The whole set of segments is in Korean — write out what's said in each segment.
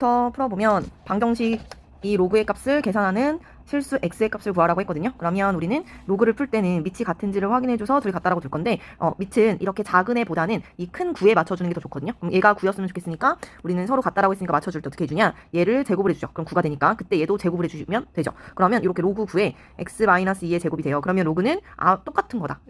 부터 풀어보면 방정식 이 로그의 값을 계산하는 실수 x의 값을 구하라고 했거든요. 그러면 우리는 로그를 풀 때는 밑이 같은지를 확인해줘서 둘이 같다라고 둘 건데 밑은 이렇게 작은 애보다는 이 큰 9에 맞춰주는 게 더 좋거든요. 그럼 얘가 9였으면 좋겠으니까 우리는 서로 같다라고 했으니까 맞춰줄 때 어떻게 해주냐, 얘를 제곱을 해주죠. 그럼 9가 되니까 그때 얘도 제곱을 해주면 되죠. 그러면 이렇게 로그 9에 x-2의 제곱이 돼요. 그러면 로그는 똑같은 거다.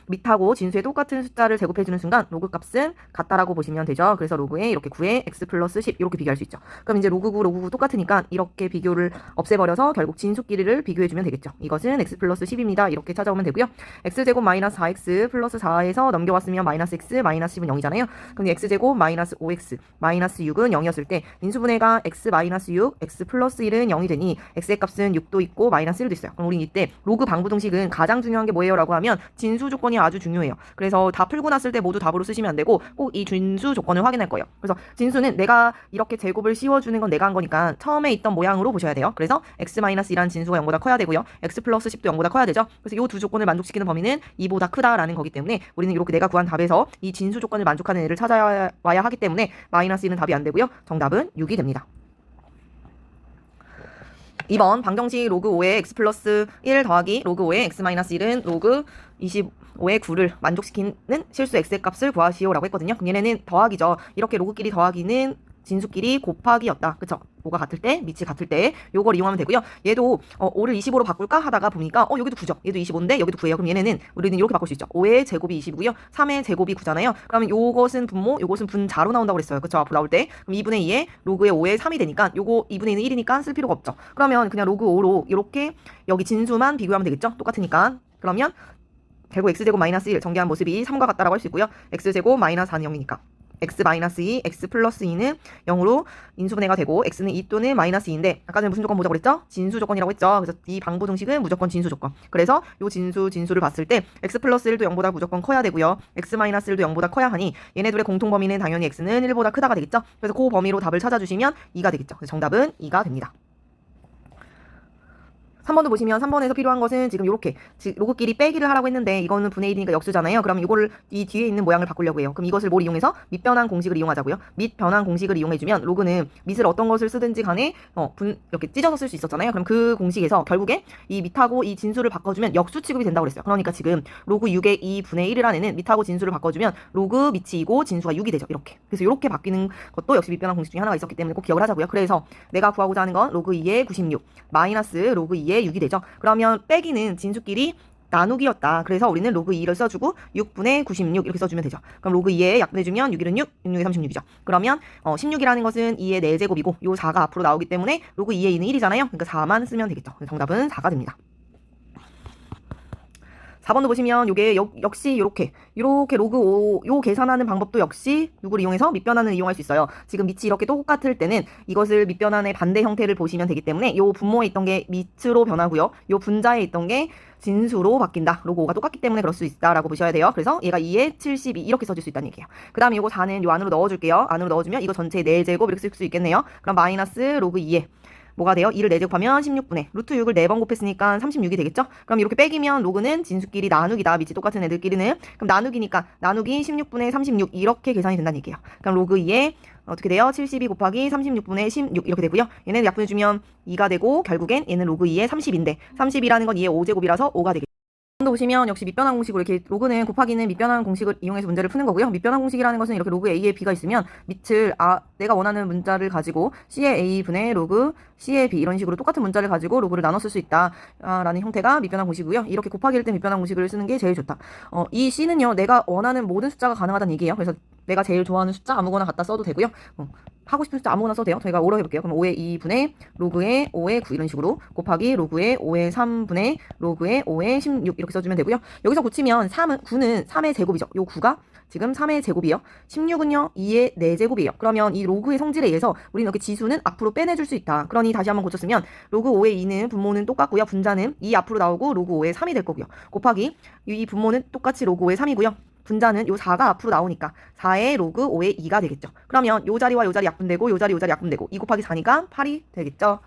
밑하고 진수의 똑같은 숫자를 제곱해주는 순간 로그 값은 같다라고 보시면 되죠. 그래서 로그에 이렇게 9에 x 플러스 10 이렇게 비교할 수 있죠. 그럼 이제 로그 9, 로그 9 똑같으니까 이렇게 비교를 없애버려서 결국 진수끼리를 비교해주면 되겠죠. 이것은 x 플러스 10입니다. 이렇게 찾아오면 되고요. x제곱 마이너스 4x 플러스 4에서 넘겨왔으면 마이너스 x 마이너스 10은 0이잖아요. 그럼 x제곱 마이너스 5x 마이너스 6은 0이었을 때 인수분해가 x 마이너스 6, x 플러스 1은 0이 되니 x의 값은 6도 있고 마이너스 1도 있어요. 그럼 우린 이때 로그 방부등식은 가장 중요한 게 뭐예요? 라고 하면 진수 조건이 아주 중요해요. 그래서 다 풀고 났을 때 모두 답으로 쓰시면 안 되고 꼭 이 진수 조건을 확인할 거예요. 그래서 진수는 내가 이렇게 제곱을 씌워주는 건 내가 한 거니까 처음에 있던 모양으로 보셔야 돼요. 그래서 x-1이라는 진수가 0보다 커야 되고요. x 플러스 10도 0보다 커야 되죠. 그래서 이 두 조건을 만족시키는 범위는 2보다 크다라는 거기 때문에 우리는 이렇게 내가 구한 답에서 이 진수 조건을 만족하는 애를 찾아와야 하기 때문에 마이너스 2는 답이 안 되고요. 정답은 6이 됩니다. 2번 방정식 로그 5의 x 플러스 1 더하기 로그 5의 x 마이너스 1은 로그 25의 9를 만족시키는 실수 x의 값을 구하시오라고 했거든요. 그럼 얘네는 더하기죠. 이렇게 로그끼리 더하기는 진수끼리 곱하기였다. 그쵸? 뭐가 같을 때, 밑이 같을 때 요걸 이용하면 되고요. 얘도 5를 25로 바꿀까 하다가 보니까 여기도 9죠. 얘도 25인데 여기도 9예요. 그럼 얘네는 우리는 이렇게 바꿀 수 있죠. 5의 제곱이 20이고요. 3의 제곱이 9잖아요. 그러면 요것은 분모, 요것은 분자로 나온다고 그랬어요. 그쵸? 앞으로 나올 때. 그럼 2분의 2에 로그의 5의 3이 되니까 요거 2분의 2는 1이니까 쓸 필요가 없죠. 그러면 그냥 로그 5로 이렇게 여기 진수만 비교하면 되겠죠? 똑같으니까. 그러면 결국 x제곱 마이너스 1 전개한 모습이 3과 같다라고 할 수 있고요. x제곱 마이너스 4는 0이니까. x 마이너스 2, x 플러스 2는 0으로 인수분해가 되고 x는 2 또는 마이너스 2인데 아까 전에 무슨 조건 보자고 그랬죠? 진수 조건이라고 했죠. 그래서 이 방부등식은 무조건 진수 조건. 그래서 요 진수를 봤을 때 x 플러스 1도 0보다 무조건 커야 되고요. x 마이너스 1도 0보다 커야 하니 얘네들의 공통 범위는 당연히 x는 1보다 크다가 되겠죠. 그래서 그 범위로 답을 찾아주시면 2가 되겠죠. 그래서 정답은 2가 됩니다. 3번도 보시면 3번에서 필요한 것은 지금 이렇게 로그끼리 빼기를 하라고 했는데 이거는 분의 1이니까 역수잖아요. 그럼 이거를 이 뒤에 있는 모양을 바꾸려고 해요. 그럼 이것을 뭘 이용해서 밑변환 공식을 이용하자고요. 밑변환 공식을 이용해주면 로그는 밑을 어떤 것을 쓰든지 간에 이렇게 찢어서 쓸 수 있었잖아요. 그럼 그 공식에서 결국에 이 밑하고 이 진수를 바꿔주면 역수 취급이 된다고 그랬어요. 그러니까 지금 로그 6의 2분의 1이라는 애는 밑하고 진수를 바꿔주면 로그 밑이 2고 진수가 6이 되죠. 이렇게. 그래서 이렇게 바뀌는 것도 역시 밑변환 공식 중에 하나가 있었기 때문에 꼭 기억을 하자고요. 그래서 내가 구하고자 하는 건 로그 2의 96 마이너스 로그 2의 6이 되죠. 그러면 빼기는 진수끼리 나누기였다. 그래서 우리는 로그 2를 써주고 6분의 96 이렇게 써주면 되죠. 그럼 로그 2에 약분해주면 6일은 6, 6, 6이 36이죠. 그러면 16이라는 것은 2의 4제곱이고 요 4가 앞으로 나오기 때문에 로그 2의 2는 1이잖아요. 그러니까 4만 쓰면 되겠죠. 정답은 4가 됩니다. 4번도 보시면 요게 역시 요렇게 로그 5 요 계산하는 방법도 역시 누구를 이용해서 밑변환을 이용할 수 있어요. 지금 밑이 이렇게 똑같을 때는 이것을 밑변환의 반대 형태를 보시면 되기 때문에 요 분모에 있던 게 밑으로 변하고요. 요 분자에 있던 게 진수로 바뀐다. 로그 5가 똑같기 때문에 그럴 수 있다라고 보셔야 돼요. 그래서 얘가 2에 72 이렇게 써줄 수 있다는 얘기예요. 그 다음에 요거 4는 요 안으로 넣어줄게요. 안으로 넣어주면 이거 전체 4제곱 이렇게 쓸 수 있겠네요. 그럼 마이너스 로그 2에 뭐가 돼요? 2를 4제곱하면 16분의 루트 6을 4번 곱했으니까 36이 되겠죠? 그럼 이렇게 빼기면 로그는 진수끼리 나누기다. 밑이 똑같은 애들끼리는. 그럼 나누기니까 나누기 16분의 36 이렇게 계산이 된다는 얘기예요. 그럼 로그 2에 어떻게 돼요? 72 곱하기 36분의 16 이렇게 되고요. 얘는 약분해주면 2가 되고 결국엔 얘는 로그 2의 30인데 30이라는 건 2의 5제곱이라서 5가 되겠죠. 또 보시면 역시 밑변환 공식으로 이렇게 로그는 곱하기는 밑변환 공식을 이용해서 문제를 푸는 거고요. 밑변환 공식이라는 것은 이렇게 로그 A에 B가 있으면 밑을 내가 원하는 문자를 가지고 C의 A 분의 로그 C의 B 이런 식으로 똑같은 문자를 가지고 로그를 나눠 쓸 수 있다 라는 형태가 밑변환 공식이고요. 이렇게 곱하기일 때 밑변환 공식을 쓰는 게 제일 좋다. 이 C는요 내가 원하는 모든 숫자가 가능하다는 얘기예요. 그래서 내가 제일 좋아하는 숫자 아무거나 갖다 써도 되고요. 하고 싶은 숫자 아무거나 써도 돼요. 저희가 5로 해볼게요. 그럼 5의 2분의 로그의 5의 9 이런 식으로 곱하기 로그의 5의 3분의 로그의 5의 16 이렇게 써주면 되고요. 여기서 고치면 9는 3의 제곱이죠. 요 9가 지금 3의 제곱이요. 16은요 2의 4제곱이에요. 그러면 이 로그의 성질에 의해서 우리는 이렇게 지수는 앞으로 빼내줄 수 있다. 그러니 다시 한번 고쳤으면 로그 5의 2는 분모는 똑같고요. 분자는 2 앞으로 나오고 로그 5의 3이 될 거고요. 곱하기 이 분모는 똑같이 로그 5의 3이고요. 분자는 요 4가 앞으로 나오니까 4의 로그 5의 2가 되겠죠. 그러면 요 자리와 요 자리 약분되고 요 자리 요 자리 약분되고 2 곱하기 4니까 8이 되겠죠.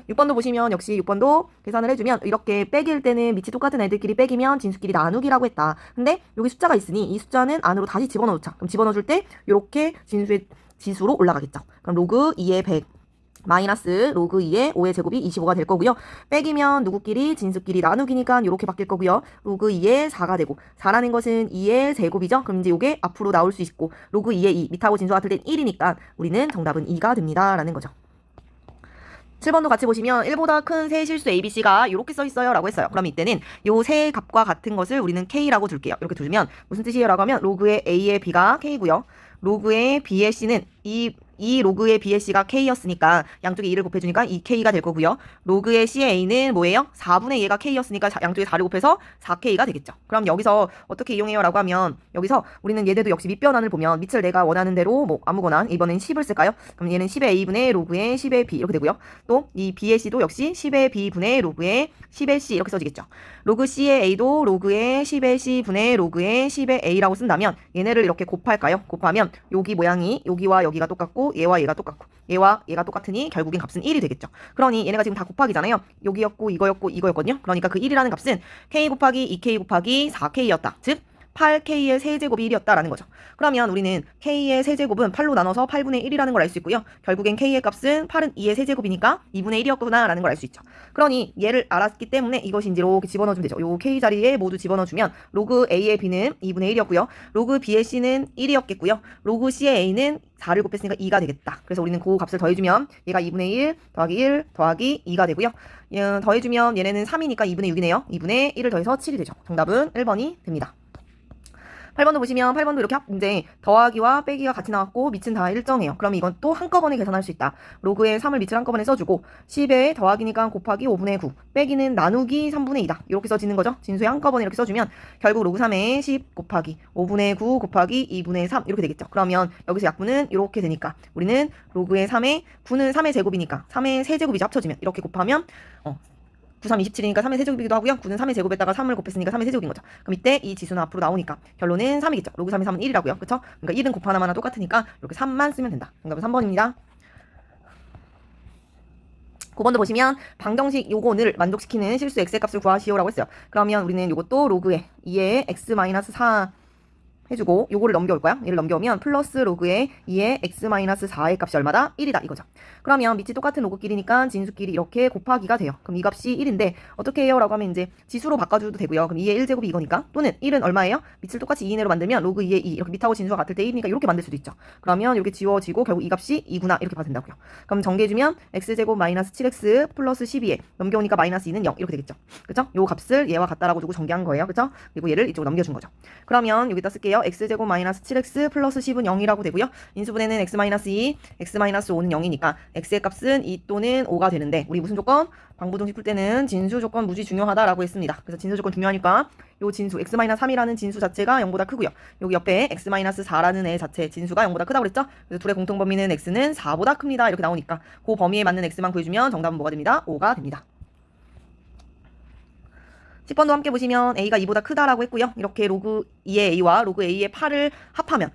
6번도 보시면 역시 6번도 계산을 해주면 이렇게 빼기일 때는 밑이 똑같은 애들끼리 빼기면 진수끼리 나누기라고 했다. 근데 여기 숫자가 있으니 이 숫자는 안으로 다시 집어넣자. 그럼 집어넣어줄 때 이렇게 진수의 지수로 올라가겠죠. 그럼 로그 2의 100 마이너스 로그 2의 5의 제곱이 25가 될 거고요. 빼기면 누구끼리? 진수끼리 나누기니까 이렇게 바뀔 거고요. 로그 2의 4가 되고 4라는 것은 2의 제곱이죠. 그럼 이제 이게 앞으로 나올 수 있고 로그 2의 2 밑하고 진수 같을 땐 1이니까 우리는 정답은 2가 됩니다. 라는 거죠. 7번도 같이 보시면 1보다 큰 세 실수 ABC가 이렇게 써 있어요 라고 했어요. 그럼 이때는 요 세 값과 같은 것을 우리는 K라고 둘게요. 이렇게 두면 무슨 뜻이에요 라고 하면 로그의 A의 B가 K고요. 로그의 B의 C는 이 로그의 B의 C가 K였으니까 양쪽에 2를 곱해주니까 2K가 될 거고요. 로그의 C의 A는 뭐예요? 4분의 2가 K였으니까 양쪽에 4를 곱해서 4K가 되겠죠. 그럼 여기서 어떻게 이용해요? 라고 하면 여기서 우리는 얘네도 역시 밑변환을 보면 밑을 내가 원하는 대로 뭐 아무거나 이번엔 10을 쓸까요? 그럼 얘는 10의 A분의 로그의 10의 B 이렇게 되고요. 또 이 B의 C도 역시 10의 B분의 로그의 10의 C 이렇게 써지겠죠. 로그 C의 A도 로그의 10의 C분의 로그의 10의 A라고 쓴다면 얘네를 이렇게 곱할까요? 곱하면 여기 모양이 여기와 여기가 똑같고 얘와 얘가 똑같고 얘와 얘가 똑같으니 결국엔 값은 1이 되겠죠. 그러니 얘네가 지금 다 곱하기잖아요. 여기였고 이거였고 이거였거든요. 그러니까 그 1이라는 값은 K 곱하기 2K 곱하기 4K였다. 즉 8K의 세제곱이 1이었다라는 거죠. 그러면 우리는 K의 세제곱은 8로 나눠서 8분의 1이라는 걸 알 수 있고요. 결국엔 K의 값은 8은 2의 세제곱이니까 2분의 1이었구나 라는 걸 알 수 있죠. 그러니 얘를 알았기 때문에 이것이 이제 이렇게 집어넣어주면 되죠. 요 K 자리에 모두 집어넣어주면 로그 A의 B는 2분의 1이었고요. 로그 B의 C는 1이었겠고요. 로그 C의 A는 4를 곱했으니까 2가 되겠다. 그래서 우리는 그 값을 더해주면 얘가 2분의 1 더하기 1 더하기 2가 되고요. 더해주면 얘네는 3이니까 2분의 6이네요. 2분의 1을 더해서 7이 되죠. 정답은 1번이 됩니다. 8번도 보시면 8번도 이렇게 이제 더하기와 빼기가 같이 나왔고 밑은 다 일정해요. 그럼 이건 또 한꺼번에 계산할 수 있다. 로그의 3을 밑을 한꺼번에 써주고 10에 더하기니까 곱하기 5분의 9 빼기는 나누기 3분의 2다. 이렇게 써지는 거죠. 진수에 한꺼번에 이렇게 써주면 결국 로그 3에 10 곱하기 5분의 9 곱하기 2분의 3 이렇게 되겠죠. 그러면 여기서 약분은 이렇게 되니까 우리는 로그의 3에 9는 3의 제곱이니까 3의 세제곱이 합쳐지면 이렇게 곱하면 9, 3, 27이니까 3의 세제곱이기도 하고요. 9는 3의 제곱에다가 3을 곱했으니까 3의 세제곱인 거죠. 그럼 이때 이 지수는 앞으로 나오니까 결론은 3이겠죠. 로그 3의 3은 1이라고요. 그쵸? 그러니까 1은 곱 하나마나 똑같으니까 이렇게 3만 쓰면 된다. 정답은 3번입니다. 9번도 보시면 방정식 요거를 만족시키는 실수 x의 값을 구하시오라고 했어요. 그러면 우리는 요것도 로그에 2의 x-4 해주고 요거를 넘겨올 거야. 얘를 넘겨오면 플러스 로그의 2의 x-4의 값이 얼마다? 1이다 이거죠. 그러면 밑이 똑같은 로그끼리니까 진수끼리 이렇게 곱하기가 돼요. 그럼 이 값이 1인데 어떻게 해요? 라고 하면 이제 지수로 바꿔줘도 되고요. 그럼 2의 1제곱이 이거니까 또는 1은 얼마예요? 밑을 똑같이 2인으로 만들면 로그 2의 2 이렇게 밑하고 진수가 같을 때 1이니까 이렇게 만들 수도 있죠. 그러면 이렇게 지워지고 결국 이 값이 2구나 이렇게 봐도 된다고요. 그럼 정리해주면 x제곱 마이너스 7x 플러스 12에 넘겨오니까 마이너스 2는 0 이렇게 되겠죠. 그쵸? 요 값을 얘와 같다라고 두고 정리한 거예요. 그쵸? 그리고 얘를 이쪽으로 넘겨준 거죠. 그러면 여기다 쓸게요. x제곱 마이너스 7x 플러스 10은 0이라고 되고요. 인수분해는 x-2, x-5는 0이니까 x의 값은 2 또는 5가 되는데 우리 무슨 조건? 방부등식 풀 때는 진수 조건 무지 중요하다라고 했습니다. 그래서 진수 조건 중요하니까 요 진수 x-3이라는 진수 자체가 0보다 크고요. 여기 옆에 x-4라는 애 자체 진수가 0보다 크다고 그랬죠? 그래서 둘의 공통 범위는 x는 4보다 큽니다. 이렇게 나오니까 그 범위에 맞는 x만 구해주면 정답은 뭐가 됩니다? 5가 됩니다. 10번도 함께 보시면 a가 2보다 크다라고 했고요. 이렇게 로그 2의 a와 로그 a의 8을 합하면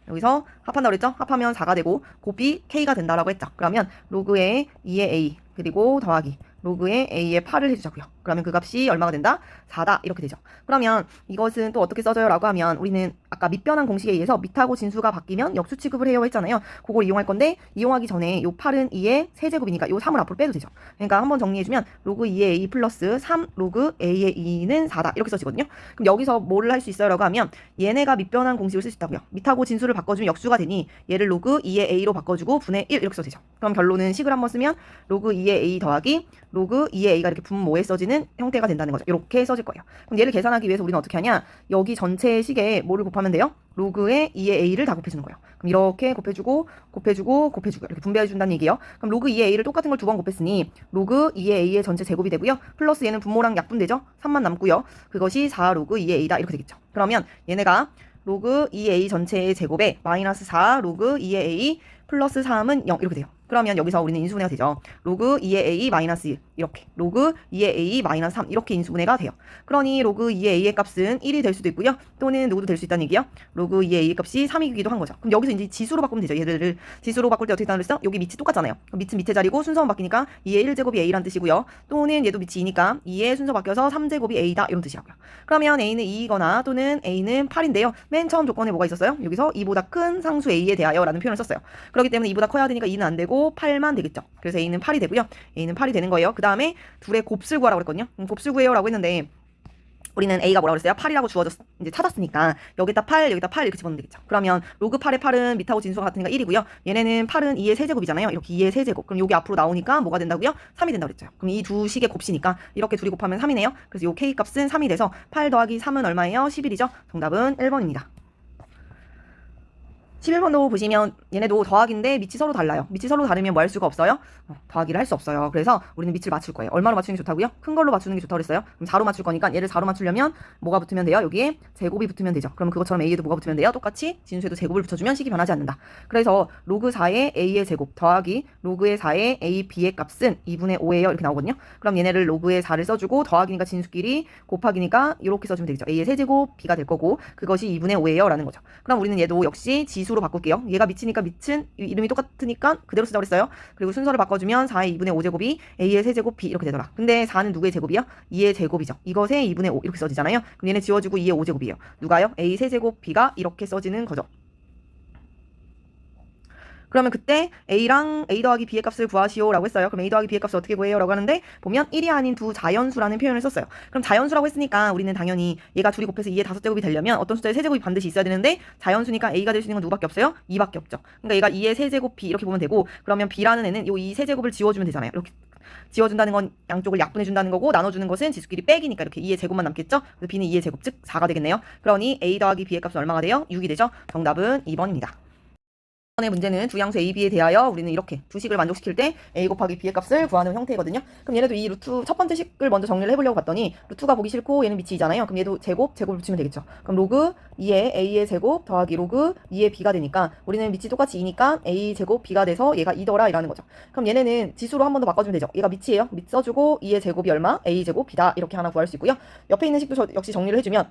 여기서 합한다고 그랬죠? 합하면 4가 되고 곱이 k가 된다라고 했죠. 그러면 로그의 2의 a 그리고 더하기 로그의 a의 8을 해주자고요. 그러면 그 값이 얼마가 된다? 4다 이렇게 되죠. 그러면 이것은 또 어떻게 써져요? 라고 하면 우리는 아까 밑변환 공식에 의해서 밑하고 진수가 바뀌면 역수 취급을 해요 했잖아요. 그걸 이용할 건데 이용하기 전에 요 8은 2의 세제곱이니까 요 3을 앞으로 빼도 되죠. 그러니까 한번 정리해주면 로그 2의 a 플러스 3 로그 a의 2는 4다 이렇게 써지거든요. 그럼 여기서 뭐를 할 수 있어요? 라고 하면 얘네가 밑변환 공식을 쓸 수 있다고요. 밑하고 진수를 바꿔주면 역수가 되니 얘를 로그 2의 a로 바꿔주고 분의 1 이렇게 써도 되죠. 그럼 결론은 식을 한번 쓰면 로그 2의 a 더하기 로그 2의 a가 이렇게 분모에 써지는 형태가 된다는 거죠. 이렇게 써질 거예요. 그럼 얘를 계산하기 위해서 우리는 어떻게 하냐? 여기 전체 식에 뭐를 곱하면 돼요? 로그의 2의 a를 다 곱해주는 거예요. 그럼 이렇게 곱해주고 이렇게 분배해준다는 얘기예요. 그럼 로그 2의 a를 똑같은 걸 두 번 곱했으니 로그 2의 a의 전체 제곱이 되고요. 플러스 얘는 분모랑 약분되죠? 3만 남고요. 그것이 4 로그 2의 a다 이렇게 되겠죠. 그러면 얘네가 로그 2a 전체의 제곱에 마이너스 4 로그 2의 a 플러스 3은 0 이렇게 돼요. 그러면 여기서 우리는 인수분해가 되죠. 로그 2의 a 마이너스 1 이렇게 로그 2의 a 마이너스 3 이렇게 인수분해가 돼요. 그러니 로그 2의 a의 값은 1이 될 수도 있고요. 또는 누구도 될 수 있다는 얘기요. 로그 2의 a의 값이 3이기도 한 거죠. 그럼 여기서 이제 지수로 바꾸면 되죠. 얘들을 지수로 바꿀 때 어떻게 따르랬어? 여기 밑이 똑같잖아요. 그럼 밑은 밑에 자리고 순서만 바뀌니까 2의 1제곱이 a란 뜻이고요. 또는 얘도 밑이 2니까 2의 순서 바뀌어서 3제곱이 a다 이런 뜻이라고요. 그러면 a는 2이거나 또는 a는 8인데요. 맨 처음 조건에 뭐가 있었어요? 여기서 2보다 큰 상수 a에 대하여 라는 표현을 썼어요. 그렇기 때문에 2보다 커야 되니까 2는 안 되고 8만 되겠죠. 그래서 a는 8이 되고요. a는 8이 되는 거예요. 그 다음에 둘의 곱을 구하라고 그랬거든요. 곱을 구해요 라고 했는데 우리는 a가 뭐라고 그랬어요? 8이라고 주어졌 이제 찾았으니까 여기다 8 여기다 8 이렇게 집어넣으면 되겠죠. 그러면 로그 8의 8은 밑하고 진수가 같으니까 1이고요. 얘네는 8은 2의 세제곱이잖아요. 이렇게 2의 세제곱. 그럼 여기 앞으로 나오니까 뭐가 된다고요? 3이 된다고 그랬죠. 그럼 이 두 식의 곱이니까 이렇게 둘이 곱하면 3이네요. 그래서 요 k 값은 3이 돼서 8 더하기 3은 얼마예요? 11이죠. 정답은 1번입니다. 11번도 보시면 얘네도 더하기인데 밑이 서로 달라요. 밑이 서로 다르면 뭐 할 수가 없어요? 더하기를 할 수 없어요. 그래서 우리는 밑을 맞출 거예요. 얼마로 맞추는 게 좋다고요? 큰 걸로 맞추는 게 좋다고 그랬어요. 그럼 4로 맞출 거니까 얘를 4로 맞추려면 뭐가 붙으면 돼요? 여기에 제곱이 붙으면 되죠. 그럼 그것처럼 a에도 뭐가 붙으면 돼요? 똑같이 진수에도 제곱을 붙여주면 식이 변하지 않는다. 그래서 로그 4의 a의 제곱 더하기 로그의 4의 a, b의 값은 2분의 5예요. 이렇게 나오거든요. 그럼 얘네를 로그의 4를 써주고 더하기니까 진수끼리 곱하기니까 이렇게 써주면 되겠죠. a의 세제곱 b가 될 거고 그것이 2분의 5예요. 라는 거죠. 그럼 우리는 얘도 역시 지수로 바꿀게요. 얘가 밑이니까 밑은 이름이 똑같으니까 그대로 쓰자고 그랬어요. 그리고 순서를 바꿔주면 4의 2분의 5제곱이 a의 세제곱 b 이렇게 되더라. 근데 4는 누구의 제곱이요? 2의 제곱이죠. 이것의 2분의 5 이렇게 써지잖아요. 그럼 얘네 지워주고 2의 5제곱이에요. 누가요? a 세제곱 b가 이렇게 써지는 거죠. 그러면 그때 a랑 a 더하기 b의 값을 구하시오 라고 했어요. 그럼 a 더하기 b의 값을 어떻게 구해요? 라고 하는데 보면 1이 아닌 두 자연수라는 표현을 썼어요. 그럼 자연수라고 했으니까 우리는 당연히 얘가 둘이 곱해서 2의 5제곱이 되려면 어떤 숫자의 세제곱이 반드시 있어야 되는데 자연수니까 a가 될 수 있는 건 누구밖에 없어요? 2밖에 없죠. 그러니까 얘가 2의 세제곱 b 이렇게 보면 되고 그러면 b라는 애는 요 2 세제곱을 지워주면 되잖아요. 이렇게 지워준다는 건 양쪽을 약분해준다는 거고 나눠주는 것은 지수끼리 빼기니까 이렇게 2의 제곱만 남겠죠? 그래서 b는 2의 제곱 즉 4가 되겠네요. 그러니 a 더하기 b의 값은 얼마가 돼요? 6이 되죠? 정답은 2번입니다. 이번의 문제는 두 양수 a, b에 대하여 우리는 이렇게 두 식을 만족시킬 때 a 곱하기 b의 값을 구하는 형태거든요. 그럼 얘네도 이 루트 첫 번째 식을 먼저 정리를 해보려고 봤더니 루트가 보기 싫고 얘는 밑이 2잖아요. 그럼 얘도 제곱을 붙이면 되겠죠. 그럼 로그 2의 a의 제곱 더하기 로그 2의 b가 되니까 우리는 밑이 똑같이 2니까 a 제곱 b가 돼서 얘가 2더라 이라는 거죠. 그럼 얘네는 지수로 한 번 더 바꿔주면 되죠. 얘가 밑이에요. 밑 써주고 2의 제곱이 얼마? a 제곱 b다 이렇게 하나 구할 수 있고요. 옆에 있는 식도 역시 정리를 해주면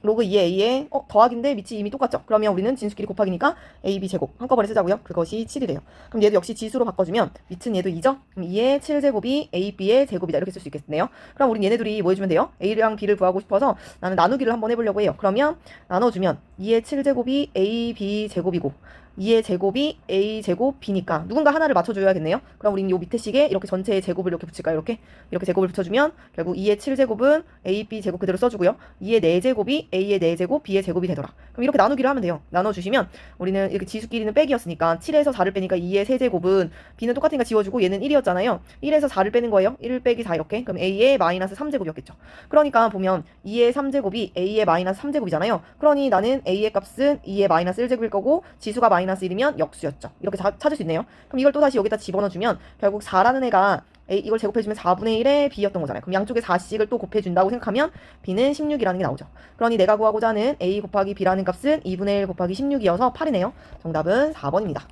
로그 2의 a의 더하기인데 밑이 이미 똑같죠. 그러면 우리는 진수끼리 곱하기니까 ab 제곱 한꺼번에 쓰자고요. 그것이 7이래요. 그럼 얘도 역시 지수로 바꿔주면 밑은 얘도 2죠. 그럼 2의 7제곱이 ab의 제곱이다 이렇게 쓸 수 있겠네요. 그럼 우린 얘네 둘이 뭐 해주면 돼요? a랑 b를 구하고 싶어서 나는 나누기를 한번 해보려고 해요. 그러면 나눠주면 2의 7제곱이 ab 제곱이고 2의 제곱이 a 제곱 b니까 누군가 하나를 맞춰줘야겠네요. 그럼 우리는 요 밑에 식에 이렇게 전체의 제곱을 이렇게 붙일까요? 이렇게 제곱을 붙여주면 결국 2의 7제곱은 a, b 제곱 그대로 써주고요. 2의 4제곱이 a의 4제곱, b의 제곱이 되더라. 그럼 이렇게 나누기를 하면 돼요. 나눠주시면 우리는 이렇게 지수끼리는 빼기였으니까 7에서 4를 빼니까 2의 세제곱은 b는 똑같으니까 지워주고 얘는 1이었잖아요. 1에서 4를 빼는 거예요. 1 빼기 4 이렇게. 그럼 a의 마이너스 3제곱이었겠죠. 그러니까 보면 2의 3제곱이 a의 마이너스 3제곱이잖아요. 그러니 나는 a의 값은 2의 마이너스 1제곱일 거고 지수가 마이너스 1이면 역수였죠. 이렇게 찾을 수 있네요. 그럼 이걸 또 다시 여기다 집어넣어주면 결국 4라는 애가 이걸 제곱해주면 4분의 1의 b였던 거잖아요. 그럼 양쪽에 4씩을 또 곱해준다고 생각하면 b는 16이라는 게 나오죠. 그러니 내가 구하고자 하는 a 곱하기 b라는 값은 2분의 1 곱하기 16이어서 8이네요. 정답은 4번입니다.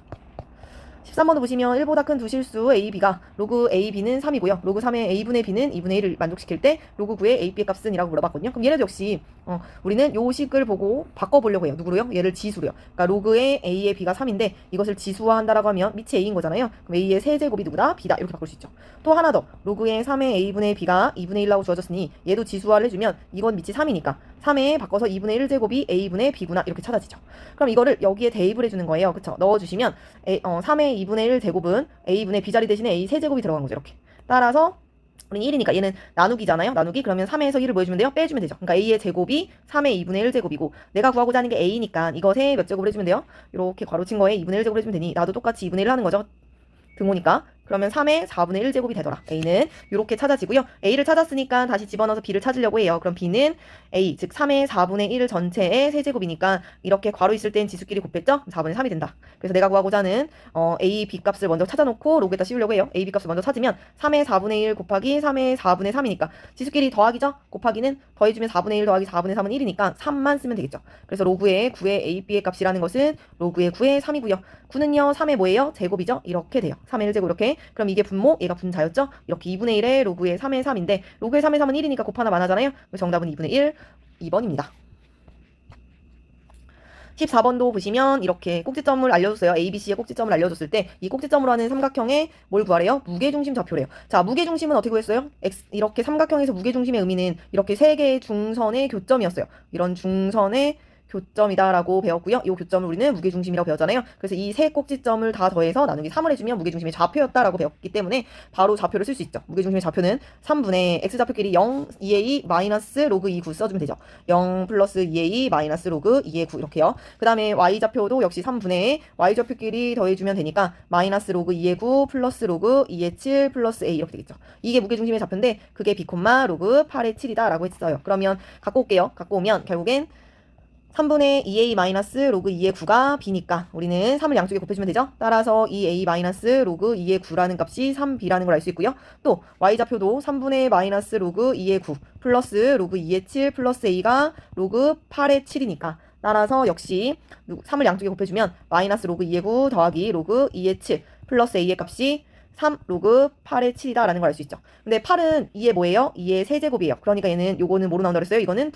13번도 보시면 1보다 큰 두 실수 a, b가 로그 a, b는 3이고요. 로그 3의 a분의 b는 2분의 1을 만족시킬 때 로그 9의 a, b의 값은 이라고 물어봤거든요. 그럼 얘네도 역시 우리는 요 식을 보고 바꿔보려고 해요. 누구로요? 얘를 지수로요. 그러니까 로그의 a의 b가 3인데 이것을 지수화한다라고 하면 밑이 a인 거잖아요. 그럼 a의 세제곱이 누구다? b다. 이렇게 바꿀 수 있죠. 또 하나 더. 로그의 3의 a분의 b가 2분의 1라고 주어졌으니 얘도 지수화를 해주면 이건 밑이 3이니까 3에 바꿔서 2분의 1제곱이 a분의 b구나 이렇게 찾아지죠. 그럼 이거를 여기에 대입을 해주는 거예요. 그쵸? 넣어주시면 3의 2분의 1제곱은 a분의 b 자리 대신에 a 세제곱이 들어간 거죠. 이렇게. 따라서 우리 1이니까 얘는 나누기잖아요. 나누기 그러면 3에서 1을 뭐 해주면 돼요? 빼주면 되죠. 그러니까 a의 제곱이 3의 2분의 1제곱이고 내가 구하고자 하는 게 a니까 이것에 몇 제곱을 해주면 돼요? 이렇게 괄호친 거에 2분의 1제곱을 해주면 되니 나도 똑같이 2분의 1 하는 거죠. 등호니까. 그러면 3의 4분의 1제곱이 되더라. A는 이렇게 찾아지고요. A를 찾았으니까 다시 집어넣어서 B를 찾으려고 해요. 그럼 B는 A, 즉 3의 4분의 1 전체의 세제곱이니까 이렇게 괄호 있을 땐 지수끼리 곱했죠? 4분의 3이 된다. 그래서 내가 구하고자 하는 A, B 값을 먼저 찾아놓고 로그에다 씌우려고 해요. A, B 값을 먼저 찾으면 3의 4분의 1 곱하기 3의 4분의 3이니까 지수끼리 더하기죠? 곱하기는 더해주면 4분의 1 더하기 4분의 3은 1이니까 3만 쓰면 되겠죠. 그래서 로그의 9의 A, B의 값이라는 것은 로그의 9의 3이고요. 9는요 3의 뭐예요? 제곱이죠? 이렇게 돼요. 3의 1제곱 이렇게. 그럼 이게 분모, 얘가 분자였죠? 이렇게 2분의 1의 로그의 3의 3인데 로그의 3의 3은 1이니까 곱하나 만하잖아요. 정답은 2분의 1, 2번입니다. 14번도 보시면 이렇게 꼭지점을 알려줬어요. A, B, C의 꼭지점을 알려줬을 때 이 꼭지점으로 하는 삼각형의 뭘 구하래요? 무게중심 좌표래요. 자, 무게중심은 어떻게 구했어요? X, 이렇게 삼각형에서 무게중심의 의미는 이렇게 세 개의 중선의 교점이었어요. 이런 중선의 교점이다라고 배웠고요. 이 교점을 우리는 무게중심이라고 배웠잖아요. 그래서 이 세 꼭지점을 다 더해서 나누기 3을 해주면 무게중심의 좌표였다라고 배웠기 때문에 바로 좌표를 쓸 수 있죠. 무게중심의 좌표는 3분의 x좌표끼리 0, 2a 마이너스 로그 2, 9 써주면 되죠. 0 플러스 2a 마이너스 로그 2의 9 이렇게요. 그 다음에 y좌표도 역시 3분의 y좌표끼리 더해주면 되니까 마이너스 로그 2의 9 플러스 로그 2의 7 플러스 a 이렇게 되겠죠. 이게 무게중심의 좌표인데 그게 b, 로그 8의 7이다 라고 했어요. 그러면 갖고 올게요. 갖고 오면 결국엔 3분의 2a 마이너스 로그 2의 9가 b니까 우리는 3을 양쪽에 곱해주면 되죠. 따라서 2a 마이너스 로그 2의 9라는 값이 3b라는 걸 알 수 있고요. 또 y좌표도 3분의 마이너스 로그 2의 9 플러스 로그 2의 7 플러스 a가 로그 8의 7이니까 따라서 역시 3을 양쪽에 곱해주면 마이너스 로그 2의 9 더하기 로그 2의 7 플러스 a의 값이 3 로그 8의 7이다 라는 걸 알 수 있죠. 근데 8은 2의 뭐예요? 2의 세제곱이에요. 그러니까 얘는 요거는 뭐로 나온다 그랬어요? 이거는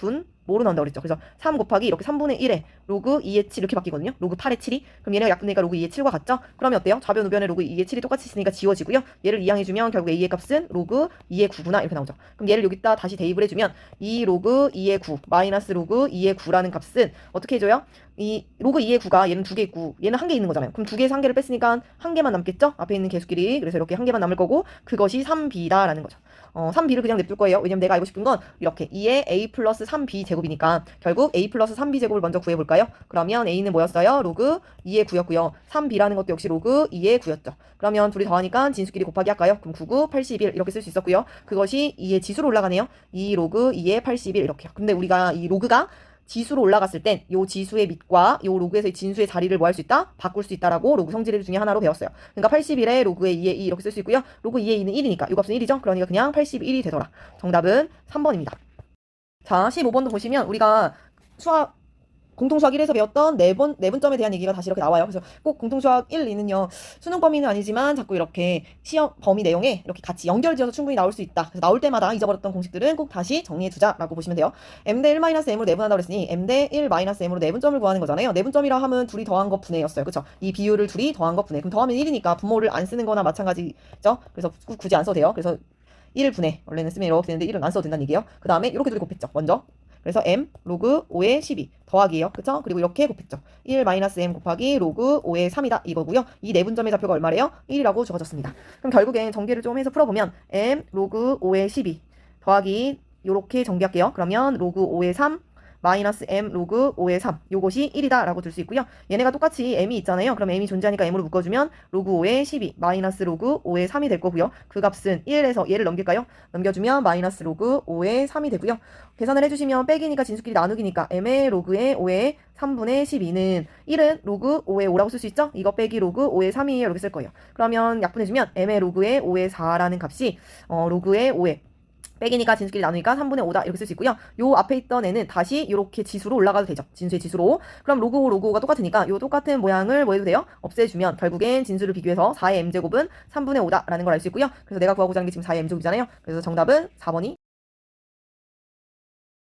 뭐로 나온다 그랬죠. 그래서 3 곱하기 이렇게 3분의 1에 로그 2의 7 이렇게 바뀌거든요. 로그 8의 7이. 그럼 얘네가 약분되니까 로그 2의 7과 같죠? 그러면 어때요? 좌변 우변에 로그 2의 7이 똑같이 있으니까 지워지고요. 얘를 이항해주면 결국 a의 값은 로그 2의 9구나 이렇게 나오죠. 그럼 얘를 여기다 다시 대입을 해주면 이 로그 2의 9 마이너스 로그 2의 9라는 값은 어떻게 해줘요? 이 로그 2의 9가 얘는 2개 있고 얘는 1개 있는 거잖아요. 그럼 2개에서 1개를 뺐으니까 1개만 남겠죠? 앞에 있는 개수끼리. 그래서 이렇게 1개만 남을 거고 그것이 3b다라는 거죠. 3b를 그냥 냅둘 거예요. 왜냐면 내가 알고 싶은 건 이렇게 2의 a 플러스 3b 제곱이니까 결국 a 플러스 3b 제곱을 먼저 구해볼까요? 그러면 a는 뭐였어요? 로그 2의 9였고요. 3b라는 것도 역시 로그 2의 9였죠. 그러면 둘이 더하니까 진수끼리 곱하기 할까요? 그럼 9, 9, 81 이렇게 쓸 수 있었고요. 그것이 2의 지수로 올라가네요. 2 로그 2의 81 이렇게요. 근데 우리가 이 로그가 지수로 올라갔을 땐 요 지수의 밑과 요 로그에서의 진수의 자리를 뭐 할 수 있다? 바꿀 수 있다라고 로그 성질 중에 하나로 배웠어요. 그러니까 81에 로그의 2의 2 이렇게 쓸 수 있고요. 로그 2의 2는 1이니까 요 값은 1이죠. 그러니까 그냥 81이 되더라. 정답은 3번입니다. 자, 15번도 보시면 우리가 수학 공통수학 1에서 배웠던 내분점에 대한 얘기가 다시 이렇게 나와요. 그래서 꼭 공통수학 1, 2는요. 수능 범위는 아니지만 자꾸 이렇게 시험 범위 내용에 이렇게 같이 연결지어서 충분히 나올 수 있다. 그래서 나올 때마다 잊어버렸던 공식들은 꼭 다시 정리해두자라고 보시면 돼요. m 대 1-m으로 내분한다고 그랬으니 m 대 1-m으로 내분점을 구하는 거잖아요. 내분점이라 하면 둘이 더한 것 분해였어요. 그쵸? 이 비율을 둘이 더한 것 분해. 그럼 더하면 1이니까 분모를 안 쓰는 거나 마찬가지죠. 그래서 굳이 안 써도 돼요. 그래서 1 분해. 원래는 쓰면 이렇게 되는데 1은 안 써도 된다는 얘기예요. 그 다음에 이렇게 둘이 곱했죠. 먼저. 그래서 m 로그 5의 12 더하기예요. 그쵸? 그리고 이렇게 곱했죠. 1 마이너스 m 곱하기 로그 5의 3이다 이거고요. 이 내분점의 좌표가 얼마래요? 1이라고 적어졌습니다. 그럼 결국엔 전개를 좀 해서 풀어보면 m 로그 5의 12 더하기 요렇게 전개할게요. 그러면 로그 5의 3 마이너스 m 로그 5의 3 요것이 1이다 라고 둘 수 있고요. 얘네가 똑같이 m이 있잖아요. 그럼 m이 존재하니까 m으로 묶어주면 로그 5의 12 마이너스 로그 5의 3이 될 거고요. 그 값은 1에서 얘를 넘길까요? 넘겨주면 마이너스 로그 5의 3이 되고요. 계산을 해주시면 빼기니까 진수끼리 나누기니까 m의 로그의 5의 3분의 12는 1은 로그 5의 5라고 쓸 수 있죠? 이거 빼기 로그 5의 3이에요. 이렇게 쓸 거예요. 그러면 약분해주면 m의 로그의 5의 4라는 값이 로그의 5의 빼기니까 진수끼리 나누니까 3분의 5다 이렇게 쓸 수 있고요. 요 앞에 있던 애는 다시 이렇게 지수로 올라가도 되죠. 진수의 지수로. 그럼 로그 5, 로그 5가 똑같으니까 요 똑같은 모양을 뭐 해도 돼요? 없애주면 결국엔 진수를 비교해서 4의 m제곱은 3분의 5다라는 걸 알 수 있고요. 그래서 내가 구하고자 하는 게 지금 4의 m제곱이잖아요. 그래서 정답은 4번이